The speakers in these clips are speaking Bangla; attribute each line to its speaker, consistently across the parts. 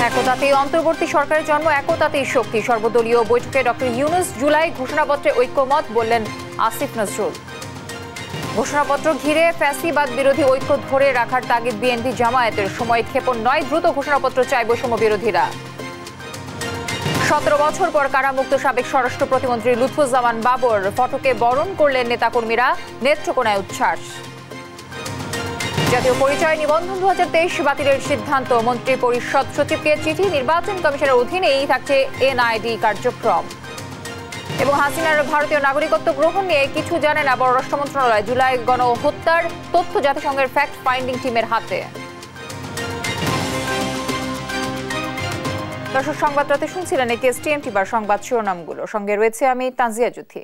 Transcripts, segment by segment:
Speaker 1: একতাতেই অন্তর্বর্তী সরকারের জন্ম, একতাতেই শক্তি। সর্বদলীয় বৈঠকে ডক্টর ইউনূস। জুলাই ঘোষণাপত্রে ঐক্যমত, বললেন আসিফ নজরুল। ঘোষণাপত্র ঘিরে ফ্যাসিবাদ বিরোধী ঐক্য ধরে রাখার তাগিদ বিএনপি জামায়াতের। সময় ক্ষেপণ নয়, দ্রুত ঘোষণাপত্র চায় বৈষম্য বিরোধীরা। 17 বছর পর কারামুক্ত সাবেক স্বরাষ্ট্র প্রতিমন্ত্রী লুৎফুজ্জামান বাবর। ফটকে বরণ করলেন নেতাকর্মীরা, নেত্রকোনায় উচ্ছ্বাস। জাতীয় পরিচয় নিবন্ধন 2023 বাতিলের সিদ্ধান্ত। মন্ত্রী পরিষদ সচিবকে চিঠি। নির্বাচন কমিশনের অধীনেই থাকছে এনআইডি কার্যক্রম। এবং হাসিনার ভারতীয় নাগরিকত্ব গ্রহণ নিয়ে কিছু জানে না পররাষ্ট্র মন্ত্রণালয়। জুলাই গণহত্যার তথ্য জাতিসংঘের ফ্যাক্ট ফাইন্ডিং টিমের হাতে। দর্শক, সংবাদ রাতে শুনছিলেন এসটিএমটি বার সংবাদ শিরোনামগুলো। সঙ্গে রয়েছে আমি তানজিয়া জুথি।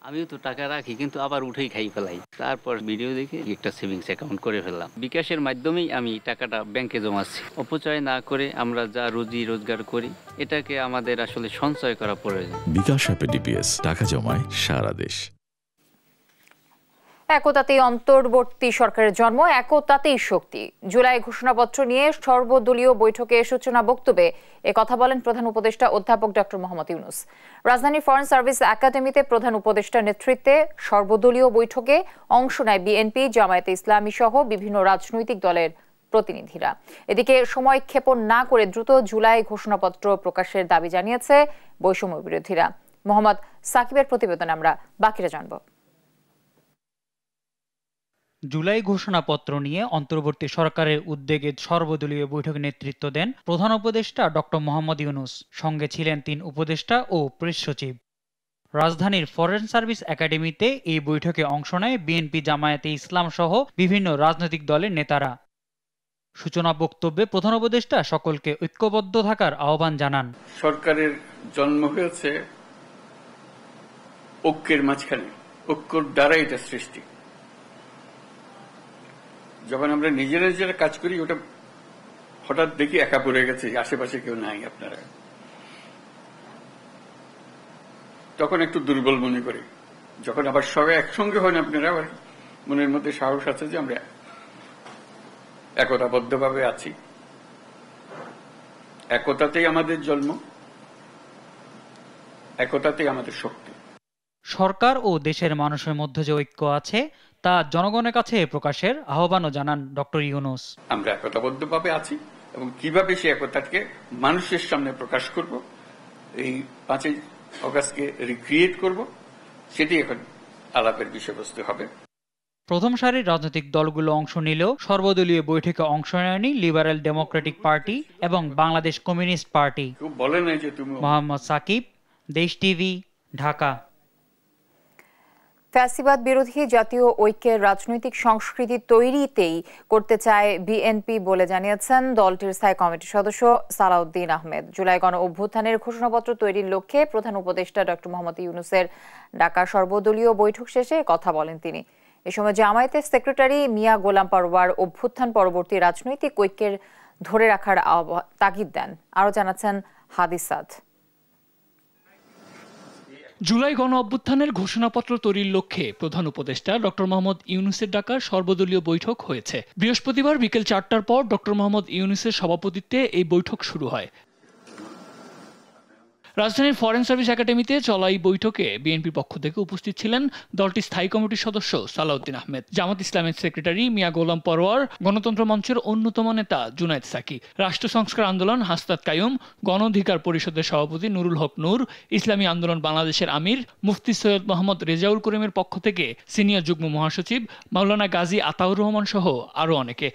Speaker 2: আমিও তো টাকা রাখি, কিন্তু আবার উঠেই খাই ফেলাই। তারপর ভিডিও দেখে একটা সেভিংস অ্যাকাউন্ট করে ফেললাম। বিকাশের মাধ্যমেই আমি টাকাটা ব্যাংকে জমাচ্ছি। অপচয় না করে আমরা যা রুজি রোজগার করি, এটাকে আমাদের আসলে সঞ্চয় করা প্রয়োজন।
Speaker 3: বিকাশ অ্যাপে ডিপিএস, টাকা জমায় সারা দেশ।
Speaker 1: একতাতেই অন্তর্বর্তী সরকারের জন্ম, একতাতেই শক্তি। জুলাই ঘোষণাপত্র নিয়ে সর্বদলীয় বৈঠকে সূচনা বক্তব্যে কথা বলেন প্রধান উপদেষ্টা অধ্যাপক ডক্টর মোহাম্মদ ইউনূস। রাজধানীর ফরেন সার্ভিস একাডেমিতে প্রধান উপদেষ্টার নেতৃত্বে সর্বদলীয় বৈঠকে অংশ নেয় বিএনপি, জামায়াতে ইসলামী সহ বিভিন্ন রাজনৈতিক দলের প্রতিনিধিরা। এদিকে সময় ক্ষেপণ না করে দ্রুত জুলাই ঘোষণাপত্র প্রকাশের দাবি জানিয়েছে বৈষম্য বিরোধীরা। মোহাম্মদ সাকিবের প্রতিবেদন আমরা বাকিরা জানব।
Speaker 4: জুলাই ঘোষণাপত্র নিয়ে অন্তর্বর্তী সরকারের উদ্যোগে সর্বদলীয় বৈঠকে নেতৃত্ব দেন প্রধান উপদেষ্টা ডক্টর মোহাম্মদ ইউনূস। সঙ্গে ছিলেন 3 উপদেষ্টা ও প্রেস সচিব। রাজধানীর ফরেন সার্ভিস একাডেমিতে এই বৈঠকে অংশ নেয় বিএনপি, জামায়াতে ইসলাম সহ বিভিন্ন রাজনৈতিক দলের নেতারা। সূচনা বক্তব্যে প্রধান উপদেষ্টা সকলকে ঐক্যবদ্ধ থাকার আহ্বান জানান।
Speaker 5: সরকারের জন্ম হয়েছে ঐক্যের মাঝখানে, ঐক্যর দ্বারা এটা সৃষ্টি। যখন আমরা নিজেরা নিজেরা কাজ করি, ওটা হঠাৎ দেখি একা পড়ে গেছে, আশেপাশে কেউ নাই আপনারা, তখন একটু দুর্বল মনে করি। যখন আবার সবাই একসঙ্গে হন আপনারা, আবার মনের মধ্যে সাহস আছে যে আমরা একতাবদ্ধভাবে আছি। একতাতেই আমাদের জন্ম, একতাতেই আমাদের শক্তি।
Speaker 4: সরকার ও দেশের মানুষের মধ্যে যে ঐক্য আছে তা জনগণের কাছে প্রকাশের আহ্বানও জানান ডক্টর ইউনূস।
Speaker 5: আমরা একতাবদ্ধভাবে আছি এবং কিভাবে সেই একতাকে মানুষের সামনে প্রকাশ করব, এই 5ই অগাস্টকে রিক্রিয়েট করব, সেটি এখন আলাপের বিষয়বস্তু হবে।
Speaker 4: প্রথম সারির রাজনৈতিক দলগুলো অংশ নিলেও সর্বদলীয় বৈঠকে অংশ নেয়নি লিবারেল ডেমোক্রেটিক পার্টি এবং বাংলাদেশ কমিউনিস্ট পার্টি। মোহাম্মদ সাকিব, দেশ টিভি, ঢাকা।
Speaker 1: ফ্যাসিবাদ বিরোধী জাতীয় ঐক্যের রাজনৈতিক সংস্কৃতি তৈরিতেই করতে চায় বিএনপি বলে জানিয়েছেন দলটির স্থায়ী কমিটির সদস্য সালাউদ্দিন আহমেদ। জুলাই গণ অভ্যুত্থানের ঘোষণাপত্র তৈরির লক্ষ্যে প্রধান উপদেষ্টা ডক্টর মোহাম্মদ ইউনূসের ডাকা সর্বদলীয় বৈঠক শেষে কথা বলেন তিনি। এ সময় জামায়াতের সেক্রেটারি মিয়া গোলাম পরোয়ার অভ্যুত্থান পরবর্তী রাজনৈতিক ঐক্যের ধরে রাখার তাগিদ দেন। আরও জানাচ্ছেন হাদিসাদ।
Speaker 6: জুলাই গণ অভ্যুত্থানের ঘোষণাপত্র তৈরির লক্ষ্যে প্রধান উপদেষ্টা ডক্টর মোহাম্মদ ইউনূসের ডাকা সর্বদলীয় বৈঠক হয়েছে। বৃহস্পতিবার বিকেল 4টার পর ডক্টর মোহাম্মদ ইউনূসের সভাপতিত্বে এই বৈঠক শুরু হয়। রাজধানীর ফরেন সার্ভিস একাডেমিতে চলা এই বৈঠকে বিএনপির পক্ষ থেকে উপস্থিত ছিলেন দলটির স্থায়ী কমিটির সদস্য সালাউদ্দিন আহমেদ, জামাত ইসলামের সেক্রেটারি মিয়া গোলাম পরোয়ার, গণতন্ত্র মঞ্চের অন্যতম নেতা জুনায়েদ সাকি, রাষ্ট্র সংস্কার আন্দোলন হাসনাত কাইয়ুম, গণ অধিকার পরিষদের সভাপতি নুরুল হক নূর, ইসলামী আন্দোলন বাংলাদেশের আমির মুফতি সৈয়দ মোহাম্মদ রেজাউল করিমের পক্ষ থেকে সিনিয়র যুগ্ম মহাসচিব মাওলানা গাজী আতাউর রহমান সহ আরও অনেকে।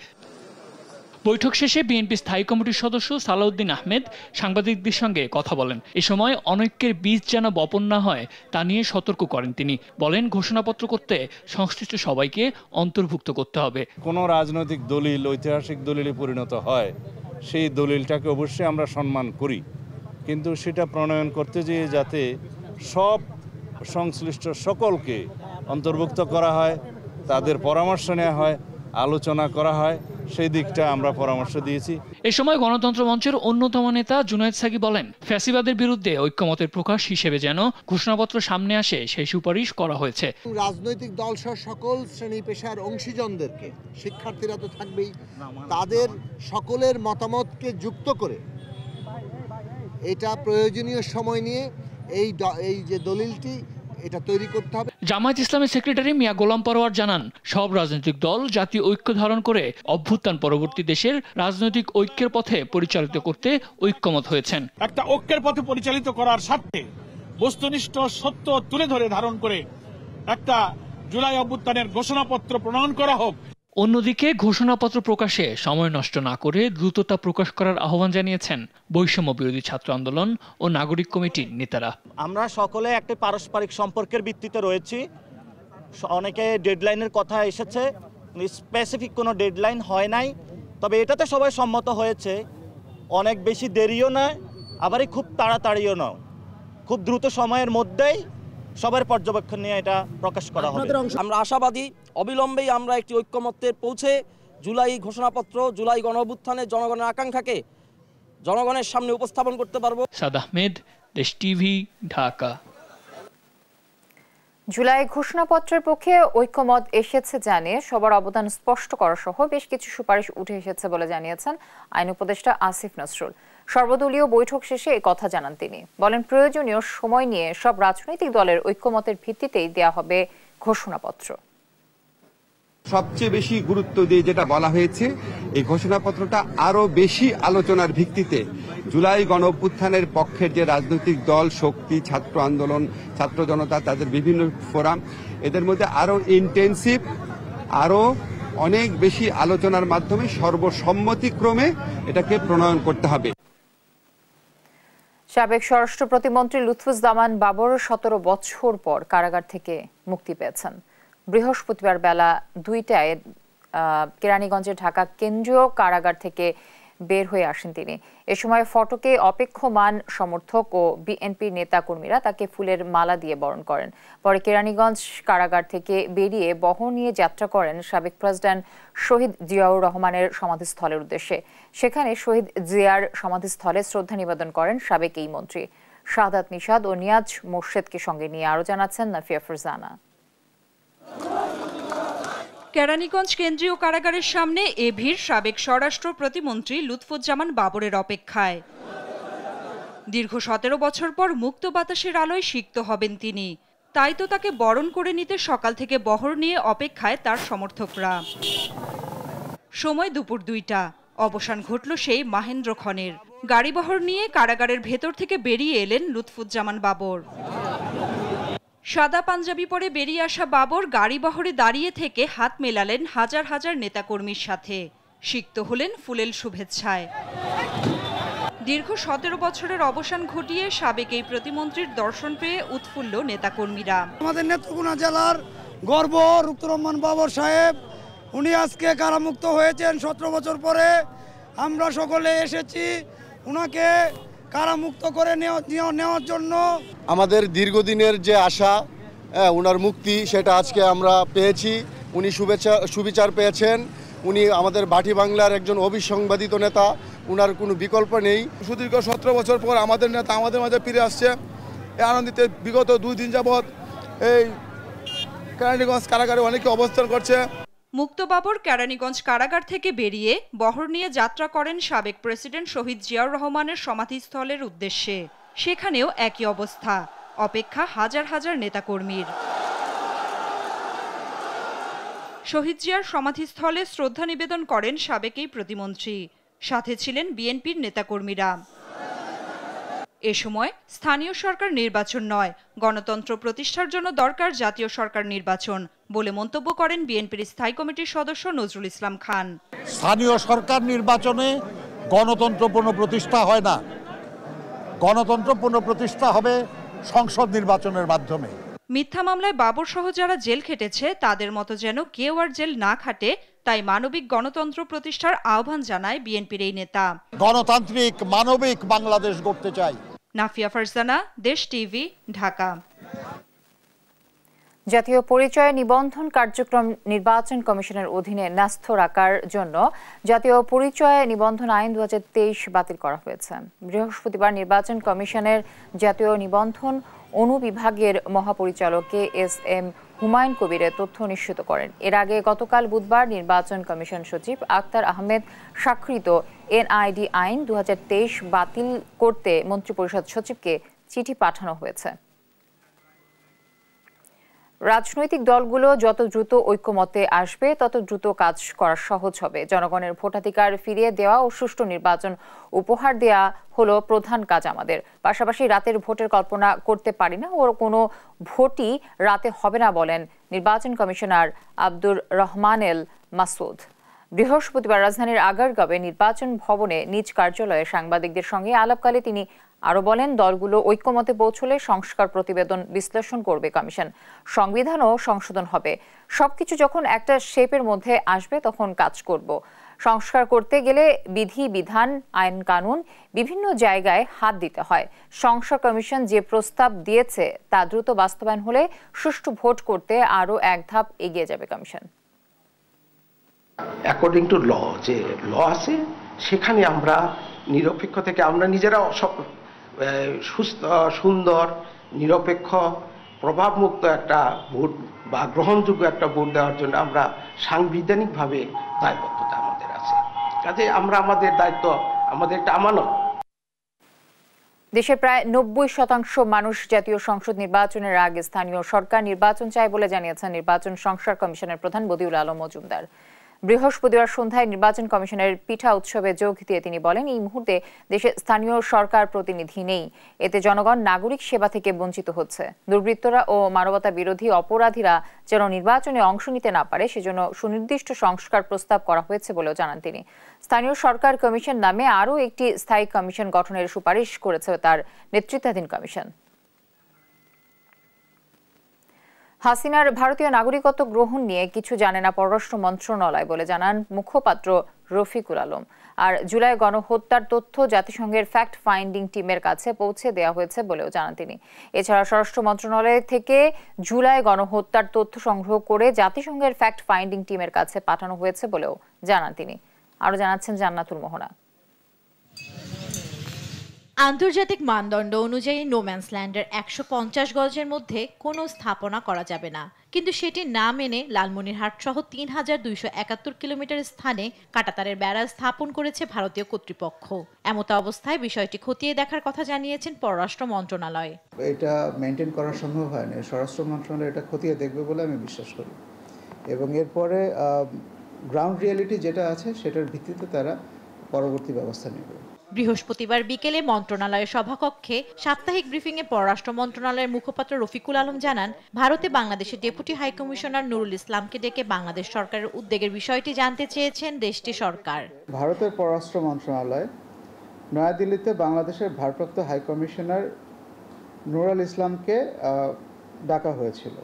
Speaker 6: বৈঠক শেষে বিএনপি স্থায়ী কমিটির সদস্য সালাউদ্দিন আহমেদ সাংবাদিকদের সঙ্গে কথা বলেন। এ সময় অনৈক্যের বীজ যেন বপন না হয় তা নিয়ে সতর্ক করেন তিনি। বলেন, ঘোষণাপত্র করতে সংশ্লিষ্ট সবাইকে অন্তর্ভুক্ত করতে হবে।
Speaker 7: কোনো রাজনৈতিক দলিল ঐতিহাসিক দলিলে পরিণত হয়, সেই দলিলটাকে অবশ্যই আমরা সম্মান করি, কিন্তু সেটা প্রণয়ন করতে যেয়ে যাতে সব সংশ্লিষ্ট সকলকে অন্তর্ভুক্ত করা হয়, তাদের পরামর্শ নেওয়া হয়, আলোচনা করা হয়, সেই দিকটা আমরা পরামর্শ দিয়েছি।
Speaker 6: এ সময় গণতন্ত্র মঞ্চের অন্যতম নেতা জুনায়েদ সাকি বলেন, ফ্যাসিবাদের বিরুদ্ধে ঐক্যমতের প্রকাশ হিসেবে যেন ঘোষণাপত্র সামনে আসে সেই সুপারিশ করা হয়েছে।
Speaker 8: রাজনৈতিক দল সহ সকল শ্রেণী পেশার অংশীজনদেরকে, শিক্ষার্থীরা তো থাকবেই, তাদের সকলের মতামতকে যুক্ত করে এটা প্রয়োজনীয় সময় নিয়ে এই যে দলিলটি এটা তৈরি করতে হবে।
Speaker 6: জামায়াত ইসলামের সেক্রেটারি মিয়া গোলাম পরোয়ার জানান, সব রাজনৈতিক দল জাতীয় ঐক্য ধারণ করে অভ্যুত্থান পরবর্তী দেশের রাজনৈতিক ঐক্যের পথে পরিচালিত করতে ঐক্যমত হয়েছেন।
Speaker 9: একটা ঐক্যের পথে পরিচালিত করার স্বার্থে বস্তুনিষ্ঠ সত্য তুলে ধরে ধারণ করে একটা জুলাই অভ্যুত্থানের ঘোষণাপত্র প্রণয়ন করা হোক।
Speaker 6: অন্যদিকে ঘোষণাপত্র প্রকাশে সময় নষ্ট না করে দ্রুততা প্রকাশ করার আহ্বান জানিয়েছেন বৈষম্য বিরোধী ছাত্র আন্দোলন ও নাগরিক কমিটির নেতারা।
Speaker 10: আমরা সকলে একটা পারস্পরিক সম্পর্কের ভিত্তিতে রয়েছি। অনেকে ডেডলাইনের কথা এসেছে, স্পেসিফিক কোনো ডেডলাইন হয় নাই, তবে এটাতে সবাই সম্মত হয়েছে। অনেক বেশি দেরিও নয়, আবার খুব তাড়াতাড়িও নয়, খুব দ্রুত সময়ের মধ্যেই সবার পর্যবেক্ষণ নিয়ে এটা প্রকাশ করা হবে।
Speaker 11: আমরা আশাবাদী অবিলম্বেই আমরা একটি ঐক্যমত্যে পৌঁছে জুলাই ঘোষণাপত্র, জুলাই গণঅভ্যুত্থানের জনগণের আকাঙ্ক্ষাকে জনগণের সামনে উপস্থাপন করতে পারবো।
Speaker 6: সাদ আহমেদ, দেশ টিভি, ঢাকা।
Speaker 1: জুলাই ঘোষণাপত্রের পক্ষে ঐক্যমত এসেছে জানিয়ে সবার অবদান স্পষ্ট করা সহ বেশ কিছু সুপারিশ উঠে এসেছে বলে জানিয়েছেন আইন উপদেষ্টা আসিফ নজরুল। সর্বদলীয় বৈঠক শেষে এই কথা জানান তিনি। বলেন, প্রয়োজনীয় সময় নিয়ে সব রাজনৈতিক দলের ঐক্যমতের ভিত্তিতেই দেয়া হবে ঘোষণাপত্র।
Speaker 12: সবচেয়ে বেশি গুরুত্ব দিয়ে যেটা বলা হয়েছে, এই ঘোষণাপত্রটা আরো বেশি আলোচনার ভিত্তিতে জুলাই গণঅভ্যুত্থানের পক্ষের যে রাজনৈতিক দল, শক্তি, ছাত্র আন্দোলন, ছাত্র জনতা, তাদের বিভিন্ন ফোরাম, এদের মধ্যে আরো ইন্টেন্সিভ, আরো অনেক বেশি আলোচনার মাধ্যমে সর্বসম্মতিক্রমে এটাকে প্রণয়ন করতে হবে।
Speaker 1: সাবেক স্বরাষ্ট্র প্রতিমন্ত্রী লুৎফুজ্জামান বাবর 17 বছর পর কারাগার থেকে মুক্তি পেয়েছেন। বৃহস্পতিবার বেলা 2টায় কেরানীগঞ্জের ঢাকা কেন্দ্রীয় কারাগার থেকে বের হয়ে আসেন তিনি। এ সময় ফটকে অপেক্ষমান সমর্থক ও বিএনপি নেতা কর্মীরা তাকে ফুলের মালা দিয়ে বরণ করেন। পরে কেরানীগঞ্জ কারাগার থেকে বেরিয়ে বহর নিয়ে যাত্রা করেন সাবেক প্রেসিডেন্ট শহীদ জিয়াউর রহমানের সমাধিস্থলের উদ্দেশ্যে। সেখানে শহীদ জিয়ার সমাধিস্থলে শ্রদ্ধা নিবেদন করেন সাবেক এই মন্ত্রী। শাহাদাত নিশাদ ও নিয়াজ মোর্শেদকে সঙ্গে নিয়ে আরো জানাচ্ছেন নাফিয়া ফরজানা।
Speaker 13: কেরানীগঞ্জ কেন্দ্রীয় কারাগারের সামনে এ ভিড় সাবেক স্বরাষ্ট্র প্রতিমন্ত্রী লুৎফুজ্জামান বাবরের অপেক্ষায়। দীর্ঘ 17 বছর পর মুক্ত বাতাসের আলোয় সিক্ত হবেন তিনি, তাই তো তাকে বরণ করে নিতে সকাল থেকে বহর নিয়ে অপেক্ষায় তার সমর্থকরা। সময় দুপুর 2টা, অবসান ঘটল সেই মাহেন্দ্রক্ষণের। গাড়িবহর নিয়ে কারাগারের ভেতর থেকে বেরিয়ে এলেন লুৎফুজ্জামান বাবর। সাদা পাঞ্জাবি পরে বেরিয়ে আসা বাবর গাড়িবহরে দাঁড়িয়ে থেকে হাত মেলালেন হাজার হাজার নেতাকর্মীর সাথে। সিক্ত হলেন ফুলেল শুভেচ্ছায়। দীর্ঘ 17 বছরের অবসান ঘটিয়ে সাবেক এই প্রতিমন্ত্রীর দর্শন পেয়ে উৎফুল্ল নেতাকর্মীরা।
Speaker 14: আমাদের নেত্রকোনা জেলার গর্ব লুৎফুজ্জামান বাবর সাহেব, উনি আজকে কারামুক্ত হয়েছেন 17 বছর পরে। আমরা সকলে এসেছি উনাকে কারামুক্ত করে নেওয়ার জন্য।
Speaker 15: আমাদের দীর্ঘদিনের যে আশা, উনার মুক্তি, সেটা আজকে আমরা পেয়েছি। উনি সুবিচার পেয়েছেন। উনি আমাদের বাটি বাংলার একজন অবিসংবাদিত নেতা, উনার কোনো বিকল্প নেই।
Speaker 16: সুদীর্ঘ 17 বছর পর আমাদের নেতা আমাদের মাঝে ফিরে আসছে। এই আনন্দিতে বিগত 2 দিন যাবৎ এই কেরানীগঞ্জ কারাগারে অনেকে অবস্থান করছে।
Speaker 13: মুক্ত বাবর কেরানীগঞ্জ কারাগার থেকে বেরিয়ে বহর নিয়ে যাত্রা করেন সাবেক প্রেসিডেন্ট শহীদ জিয়াউর রহমানের সমাধিস্থলের উদ্দেশ্যে। সেখানেও একই অবস্থা, অপেক্ষা হাজার হাজার নেতাকর্মীর। শহীদ জিয়ার সমাধিস্থলে শ্রদ্ধা নিবেদন করেন সাবেক এই প্রতিমন্ত্রী, সাথে ছিলেন বিএনপির নেতাকর্মীরা। এ সময় স্থানীয় সরকার নির্বাচন নয়, গণতন্ত্র প্রতিষ্ঠার জন্য দরকার জাতীয় সরকার নির্বাচন বলে মন্তব্য করেন বিএনপির স্থায়ী কমিটির সদস্য নজরুল ইসলাম খান।
Speaker 17: স্থানীয় সরকার নির্বাচনে গণতন্ত্র পুনঃপ্রতিষ্ঠা হয় না, গণতন্ত্র পুনঃপ্রতিষ্ঠা হবে সংসদ নির্বাচনের মাধ্যমে।
Speaker 13: মিথ্যা মামলায় বাবর সহ যারা জেল খেটেছে তাদের মতো যেন কেউ আর জেল না খাটে, তাই মানবিক গণতন্ত্র প্রতিষ্ঠার আহ্বান জানায় বিএনপির এই নেতা।
Speaker 17: গণতান্ত্রিক মানবিক বাংলাদেশ গড়তে চাই।
Speaker 13: নাফিয়া ফারজানা, দেশ টিভি, ঢাকা।
Speaker 1: জাতীয় পরিচয় নিবন্ধন কার্যক্রম নির্বাচন কমিশনের অধীনে ন্যস্ত রাখার জন্য জাতীয় পরিচয় নিবন্ধন আইন 2023 বাতিল করা হয়েছে। বৃহস্পতিবার নির্বাচন কমিশনের জাতীয় নিবন্ধন অনুবিভাগের মহাপরিচালক KSM হুমায়ুন কবিরের তথ্য নিশ্চিত করেন। এর আগে গতকাল বুধবার নির্বাচন কমিশন সচিব আক্তার আহমেদ স্বাক্ষরিত NID আইন 2023 বাতিল করতে মন্ত্রিপরিষদ সচিবকে চিঠি পাঠানো হয়েছে। রাজনৈতিক দলগুলো যত দ্রুত ঐক্যমতে আসবে তত দ্রুত কাজ করা সহজ হবে। জনগণের ভোটাধিকার ফিরিয়ে দেওয়া ও সুষ্ঠু নির্বাচন উপহার দেওয়া হলো প্রধান কাজ আমাদের। পাশাপাশি রাতের ভোটের কল্পনা করতে পারি না ও কোনো ভোটই রাতে হবে না বলেন নির্বাচন কমিশনার আব্দুর রহমানেল মাসুদ। বৃহস্পতিবার রাজধানীর আগারগাঁওয়ে নির্বাচন ভবনে নিজ কার্যালয়ে সাংবাদিকদের সঙ্গে আলাপকালে তিনি আরো বলেন, দলগুলো ঐক্যমতে পৌঁছলে সংস্কার প্রতিবেদন বিশ্লেষণ করবে কমিশন, সংবিধানও সংশোধন হবে। সবকিছু যখন একটা শেপের মধ্যে আসবে তখন কাজ করব। সংস্কার করতে গেলে বিধি বিধান আইন কানুন বিভিন্ন জায়গায় হাত দিতে হয়। সংস্কার কমিশন যে প্রস্তাব দিয়েছে তা দ্রুত বাস্তবায়ন হলে সুষ্ঠু ভোট করতে আরো এক ধাপ এগিয়ে যাবে কমিশন।
Speaker 18: অ্যাকর্ডিং টু ল, যে ল আছে সেখানে আমরা নিরপেক্ষ থেকে আমরা নিজেরা সুস্থ সুন্দর নিরপেক্ষ প্রভাবমুক্ত একটা ভোট বা গ্রহণযোগ্য একটা ভোট দেওয়ার জন্য আমরা সাংবিধানিকভাবে দায়বদ্ধতা আমাদের আছে। কাজে আমরা আমাদের দায়িত্ব, আমাদের একটা আমানত।
Speaker 1: দেশের প্রায় 90% মানুষ জাতীয় সংসদ নির্বাচনের আগে স্থানীয় সরকার নির্বাচন চায় বলে জানিয়েছেন নির্বাচন সংস্কার কমিশনের প্রধান বদিউল আলম মজুমদার। বৃহস্পতিবার সন্ধ্যায় নির্বাচন কমিশনের পিঠা উৎসবে যোগ দিয়ে তিনি বলেন, এই মুহূর্তে দেশে স্থানীয় সরকার প্রতিনিধি নেই। এতে জনগণ নাগরিক সেবা থেকে বঞ্চিত হচ্ছে। দুর্বৃত্তরা ও মানবতা বিরোধী অপরাধীরা যেন নির্বাচনে অংশ নিতে না পারে সেজন্য সুনির্দিষ্ট সংস্কার প্রস্তাব করা হয়েছে বলেও জানান তিনি। স্থানীয় সরকার কমিশন নামে আরও একটি স্থায়ী কমিশন গঠনের সুপারিশ করেছে তার নেতৃত্বাধীন কমিশন। হাসিনার ভারতীয় নাগরিকত্ব গ্রহণ নিয়ে কিছু জানে না পররাষ্ট্র মন্ত্রণালয় বলে জানান মুখপাত্র রফিকুল আলম। আর জুলাই গণহত্যার তথ্য জাতিসংঘের ফ্যাক্ট ফাইন্ডিং টিমের কাছে পৌঁছে দেওয়া হয়েছে বলেও জানান তিনি। এছাড়া স্বরাষ্ট্র মন্ত্রণালয় থেকে জুলাই গণহত্যার তথ্য সংগ্রহ করে জাতিসংঘের ফ্যাক্ট ফাইন্ডিং টিমের কাছে পাঠানো হয়েছে বলেও জানান তিনি। আরো জানাচ্ছেন জান্নাতুল মোহনা।
Speaker 19: আন্তর্জাতিক মানদণ্ড অনুযায়ী নোম্যান্সল্যান্ডের 150 গজের মধ্যে কোনো স্থাপনা করা যাবে না, কিন্তু সেটি না মেনে লালমনিরহাট সহ 3271 কিলোমিটার স্থানে কাঁটাতারের বেড়া স্থাপন করেছে ভারতীয় কর্তৃপক্ষ। এমত অবস্থায় বিষয়টি খতিয়ে দেখার কথা জানিয়েছেন পররাষ্ট্র মন্ত্রণালয়।
Speaker 20: এটা মেনটেন করা সম্ভব হয় না, স্বরাষ্ট্র মন্ত্রণালয় এটা খতিয়ে দেখবে বলে আমি বিশ্বাস করি এবং এরপরে গ্রাউন্ড রিয়েলিটি যেটা আছে সেটার ভিত্তিতে তারা পরবর্তী ব্যবস্থা নেবে।
Speaker 19: বৃহস্পতিবার বিকেলে মন্ত্রণালয়ের সভাকক্ষে সাপ্তাহিক ব্রিফিংয়ে পররাষ্ট্র মন্ত্রণালয়ের মুখপাত্র রফিকুল আলম জানান, ভারতে বাংলাদেশের ডেপুটি হাই কমিশনার নুরুল ইসলামকে ডেকে বাংলাদেশ সরকারের উদ্বেগের বিষয়টি জানতে চেয়েছেন দেশটির সরকার।
Speaker 20: ভারতের পররাষ্ট্র মন্ত্রণালয় নয়াদিল্লিতে বাংলাদেশের ভারপ্রাপ্ত হাই কমিশনার নুরুল ইসলামকে ডাকা হয়েছিল।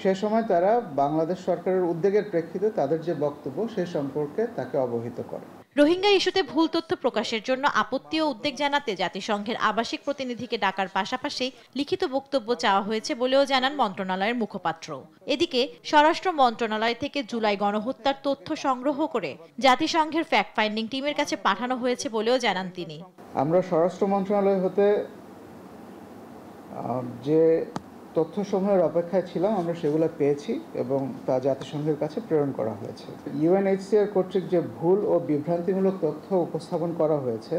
Speaker 20: সে সময় তারা বাংলাদেশ সরকারের উদ্বেগের প্রেক্ষিতে তাদের যে বক্তব্য সে সম্পর্কে তাকে অবহিত করে।
Speaker 19: রোহিঙ্গা ইস্যুতে ভুল তথ্য প্রকাশের জন্য আপত্তি ও উদ্বেগ জানাতে জাতিসংঘের আবাসিক প্রতিনিধিকে ডাকার পাশাপাশি লিখিত বক্তব্য চাওয়া হয়েছে বলেও জানান মন্ত্রণালয়ের মুখপাত্র। এদিকে স্বরাষ্ট্র মন্ত্রণালয় থেকে জুলাই গণহত্যার তথ্য সংগ্রহ করে জাতিসংঘের ফ্যাক্ট ফাইন্ডিং টিমের কাছে পাঠানো হয়েছে বলেও জানান তিনি।
Speaker 20: আমরা স্বরাষ্ট্র মন্ত্রণালয় হতে যে তথ্যসমূহের অপেক্ষায় ছিলাম আমরা সেগুলো পেয়েছি এবং তা জাতিসংঘের কাছে প্রেরণ করা হয়েছে। UNHCR কর্তৃক যে ভুল ও বিভ্রান্তিমূলক তথ্য উপস্থাপন করা হয়েছে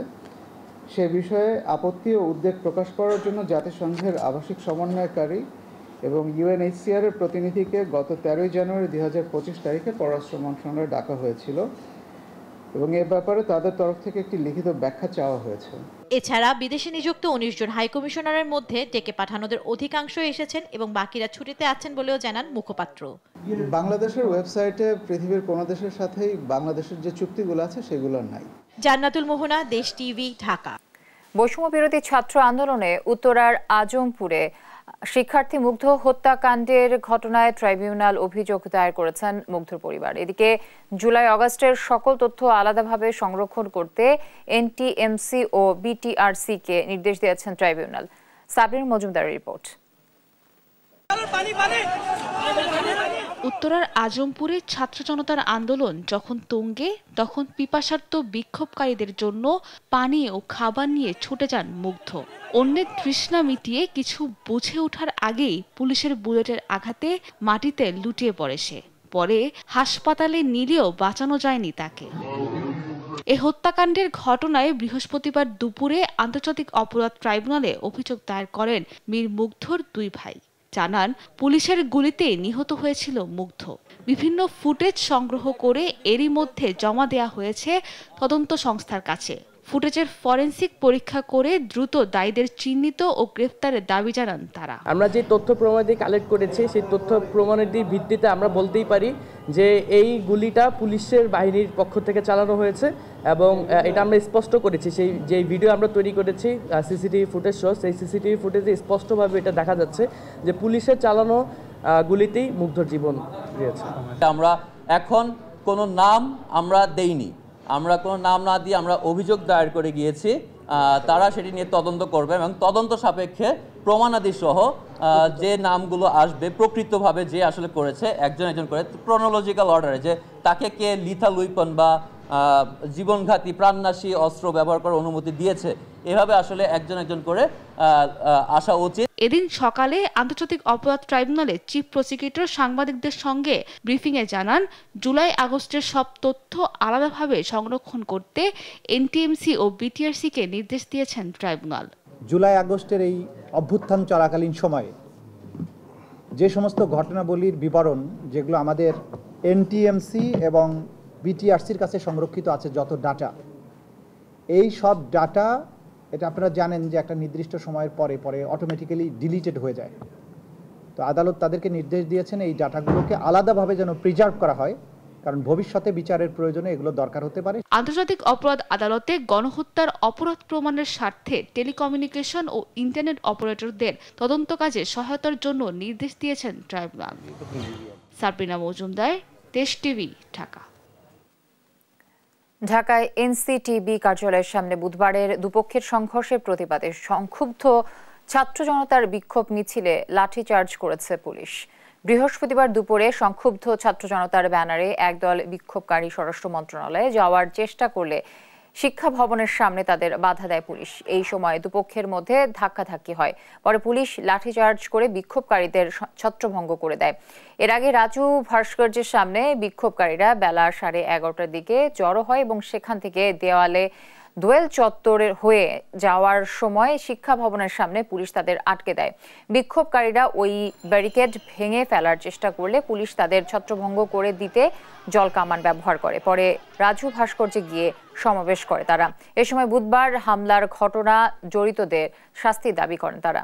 Speaker 20: সে বিষয়ে আপত্তি ও উদ্বেগ প্রকাশ করার জন্য জাতিসংঘের আবাসিক সমন্বয়কারী এবং UNHCR এর প্রতিনিধিকে গত 13 জানুয়ারি 2025 তারিখে পররাষ্ট্র মন্ত্রণালয়ে ডাকা হয়েছিল এবং এ ব্যাপারে তাদের তরফ থেকে একটি লিখিত ব্যাখ্যা চাওয়া হয়েছে।
Speaker 19: এছাড়া বিদেশে নিযুক্ত 19 জন হাই কমিশনারের মধ্যে ডেকে পাঠানোদের অধিকাংশ এসেছেন এবং বাকিরা ছুটিতে আছেন বলেও জানান মুখপাত্র।
Speaker 20: বাংলাদেশের ওয়েবসাইটে পৃথিবীর কোনো দেশের সাথেই বাংলাদেশের যে চুক্তিগুলো আছে সেগুলো নাই।
Speaker 19: জান্নাতুল মোহনা, দেশ টিভি, ঢাকা।
Speaker 1: বৈষম্য বিরোধী ছাত্র আন্দোলনে উত্তরার আজমপুরে শিক্ষার্থী মুগ্ধ হত্যাকাণ্ডের ঘটনায় ট্রাইব্যুনাল অভিযোগ দায়ের করেছেন মুগ্ধর পরিবার। এদিকে জুলাই আগস্টের সকল তথ্য আলাদাভাবে সংরক্ষণ করতে NTMC ও BTRC কে নির্দেশ দিয়েছেন ট্রাইব্যুনাল। সাবরিন মজুমদারের রিপোর্ট।
Speaker 21: উত্তরার আজমপুরে ছাত্র জনতার আন্দোলন যখন তুঙ্গে, তখন পিপাসার্ত বিক্ষোভকারীদের জন্য পানি ও খাবার নিয়ে ছুটে যান মুগ্ধ। অন্যের তৃষ্ণা মিটিয়ে কিছু বুঝে ওঠার আগেই পুলিশের বুলেটের আঘাতে মাটিতে লুটিয়ে পড়ে সে। পরে হাসপাতালে নিলেও বাঁচানো যায়নি তাকে। এ হত্যাকাণ্ডের ঘটনায় বৃহস্পতিবার দুপুরে আন্তর্জাতিক অপরাধ ট্রাইব্যুনালে অভিযোগ দায়ের করেন মীর মুগ্ধর দুই ভাই। জানান, পুলিশের গুলিতে নিহত হয়েছিল মুগ্ধ। বিভিন্ন ফুটেজ সংগ্রহ করে এরই মধ্যে জমা দেয়া হয়েছে তদন্ত সংস্থার কাছে। ফুটেজের ফরেনসিক পরীক্ষা করে দ্রুত দায়ীদের চিহ্নিত ও গ্রেফতারের দাবি জানান তারা।
Speaker 22: আমরা যে তথ্য প্রমাণাদি কালেক্ট করেছি সেই তথ্য প্রমাণাদির ভিত্তিতে আমরা বলতেই পারি যে এই গুলিটা পুলিশের বাহিনীর পক্ষ থেকে চালানো হয়েছে এবং এটা আমরা স্পষ্ট করেছি। সেই যে ভিডিও আমরা তৈরি করেছি সিসিটিভি ফুটেজ সহ, সেই সিসিটিভি ফুটেজে স্পষ্টভাবে এটা দেখা যাচ্ছে যে পুলিশের চালানো গুলিতেই মুগ্ধর জীবন গিয়েছে।
Speaker 23: আমরা এখন কোনো নাম আমরা দেইনি, আমরা কোনো নাম না দিয়ে আমরা অভিযোগ দায়ের করে গিয়েছি। তারা সেটি নিয়ে তদন্ত করবে এবং তদন্ত সাপেক্ষে প্রমাণাদি সহ যে নামগুলো আসবে প্রকৃতভাবে যে আসলে করেছে একজন একজন করে ক্রনোলজিক্যাল অর্ডারে, যে তাকে কে লিথাল উইপন বা জীবনঘাতী প্রাণনাশী অস্ত্র ব্যবহার করার অনুমতি দিয়েছে, এভাবে আসলে একজন একজন করে আসা উচিত।
Speaker 21: এদিন সকালে আন্তর্জাতিক অপরাধ ট্রাইব্যুনালে চিফ প্রসিকিউটর সাংবাদিকদের সঙ্গে ব্রিফিংয়ে জানান, জুলাই আগস্টের সব তথ্য আলাদাভাবে সংরক্ষণ করতে এনটিএমসি ও বিটিআরসিকে নির্দেশ দিয়েছেন ট্রাইব্যুনাল।
Speaker 24: জুলাই আগস্টের এই অভ্যুত্থান চলাকালীন সময়ে যে সমস্ত ঘটনাবলীর বিবরণ যেগুলো আমাদের এনটিএমসি এবং বিটিআরসির কাছে সংরক্ষিত আছে, যত ডাটা, এই সব ডাটা, এটা আপনারা জানেন যে একটা নির্দিষ্ট সময়ের পরে পরে অটোমেটিক্যালি ডিলিটেড হয়ে যায়। তো আদালত তাদেরকে নির্দেশ দিয়েছেন এই ডাটাগুলোকে আলাদাভাবে যেন প্রিজার্ভ করা হয়, কারণ ভবিষ্যতে বিচারের প্রয়োজনে এগুলো দরকার হতে পারে।
Speaker 21: আন্তর্জাতিক অপরাধ আদালতে গণহত্যার অপরাধ প্রমাণের স্বার্থে টেলিকমিউনিকেশন ও ইন্টারনেট অপারেটরদের তদন্ত কাজে সহায়তার জন্য নির্দেশ দিয়েছেন ট্রাইব্যুনাল। সাবরিনা মজুমদার, দেশ টিভি, ঢাকা।
Speaker 1: ঢাকায় এনসিটিবি কার্যালয়ের সামনে বুধবারের দুপক্ষের সংঘর্ষের প্রতিবাদে সংক্ষুব্ধ ছাত্র জনতার বিক্ষোভ মিছিলে লাঠিচার্জ করেছে পুলিশ। বৃহস্পতিবার দুপুরে সংক্ষুব্ধ ছাত্র জনতার ব্যানারে একদল বিক্ষোভকারী স্বরাষ্ট্র মন্ত্রণালয়ে যাওয়ার চেষ্টা করলে শিক্ষা ভবনের সামনে তাদের বাধা দেয় পুলিশ। এই সময় দুপক্ষের মধ্যে ধাক্কাধাক্কি হয়। পরে পুলিশ লাঠিচার্জ করে বিক্ষোভকারীদের ছত্রভঙ্গ করে দেয়। এর আগে রাজু ভাস্কর্যের সামনে বিক্ষোভকারীরা বেলা 11:30টার দিকে জড়ো হয় এবং সেখান থেকে দেওয়ালে দোয়েল চত্বরের হয়ে যাওয়ার সময় শিক্ষা ভবনের সামনে পুলিশ তাদের আটকে দেয়। বিক্ষোভকারীরা ওই ব্যারিকেড ভেঙে ফেলার চেষ্টা করলে পুলিশ তাদের ছত্রভঙ্গ করে দিতে জলকামান ব্যবহার করে। পরে রাজু ভাস্কর্যে গিয়ে সমাবেশ করে তারা। এ সময় বুধবার হামলার ঘটনা জড়িতদের শাস্তি দাবি করেন তারা।